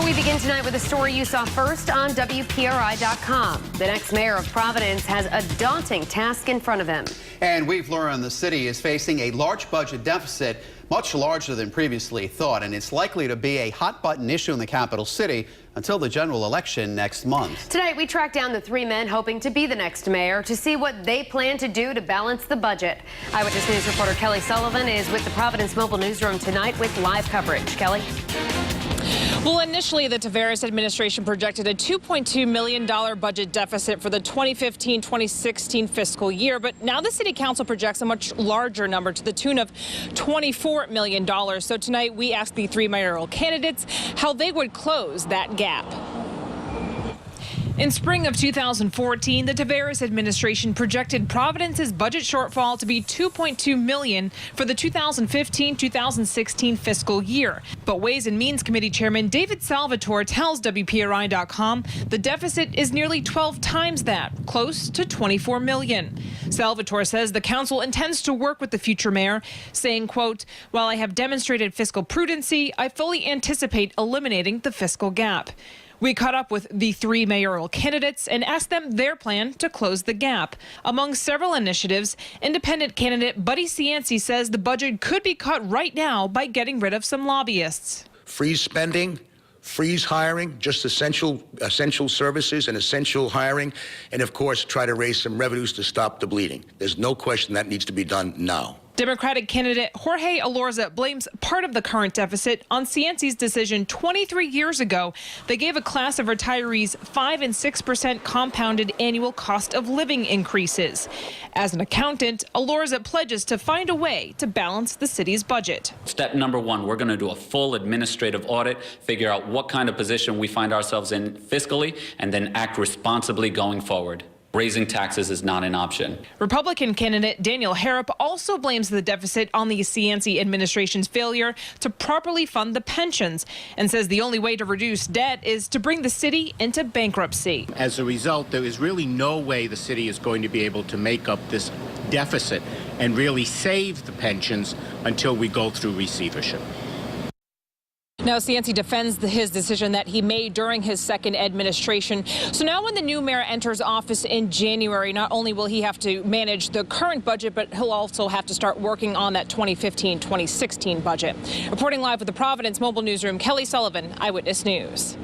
We begin tonight with a story you saw first on WPRI.com. The next mayor of Providence has a daunting task in front of him. And we've learned the city is facing a large budget deficit, much larger than previously thought, and it's likely to be a hot-button issue in the capital city until the general election next month. Tonight, we tracked down the three men hoping to be the next mayor to see what they plan to do to balance the budget. Eyewitness News reporter Kelly Sullivan is with the Providence Mobile Newsroom tonight with live coverage. Kelly? Well, initially, the Tavares administration projected a $2.2 million budget deficit for the 2015-2016 fiscal year. But now the city council projects a much larger number to the tune of $24 million. So tonight, we asked the three mayoral candidates how they would close that gap. In spring of 2014, the Tavares administration projected Providence's budget shortfall to be $2.2 million for the 2015-2016 fiscal year. But Ways and Means Committee Chairman David Salvatore tells WPRI.com the deficit is nearly 12 times that, close to $24 million. Salvatore says the council intends to work with the future mayor, saying, quote, "While I have demonstrated fiscal prudency, I fully anticipate eliminating the fiscal gap." We caught up with the three mayoral candidates and asked them their plan to close the gap. Among several initiatives, independent candidate Buddy Cianci says the budget could be cut right now by getting rid of some lobbyists. Freeze spending, freeze hiring, just essential services and essential hiring, and of course try to raise some revenues to stop the bleeding. There's no question that needs to be done now. Democratic candidate Jorge Alorza blames part of the current deficit on Cianci's decision 23 years ago. They gave a class of retirees 5% and 6% compounded annual cost of living increases. As an accountant, Alorza pledges to find a way to balance the city's budget. Step number one, we're going to do a full administrative audit, figure out what kind of position we find ourselves in fiscally, and then act responsibly going forward. Raising taxes is not an option. Republican candidate Daniel Harrop also blames the deficit on the Cianci administration's failure to properly fund the pensions and says the only way to reduce debt is to bring the city into bankruptcy. As a result, there is really no way the city is going to be able to make up this deficit and really save the pensions until we go through receivership. Now, Cianci defends his decision that he made during his second administration. So now when the new mayor enters office in January, not only will he have to manage the current budget, but he'll also have to start working on that 2015-2016 budget. Reporting live with the Providence Mobile Newsroom, Kelly Sullivan, Eyewitness News.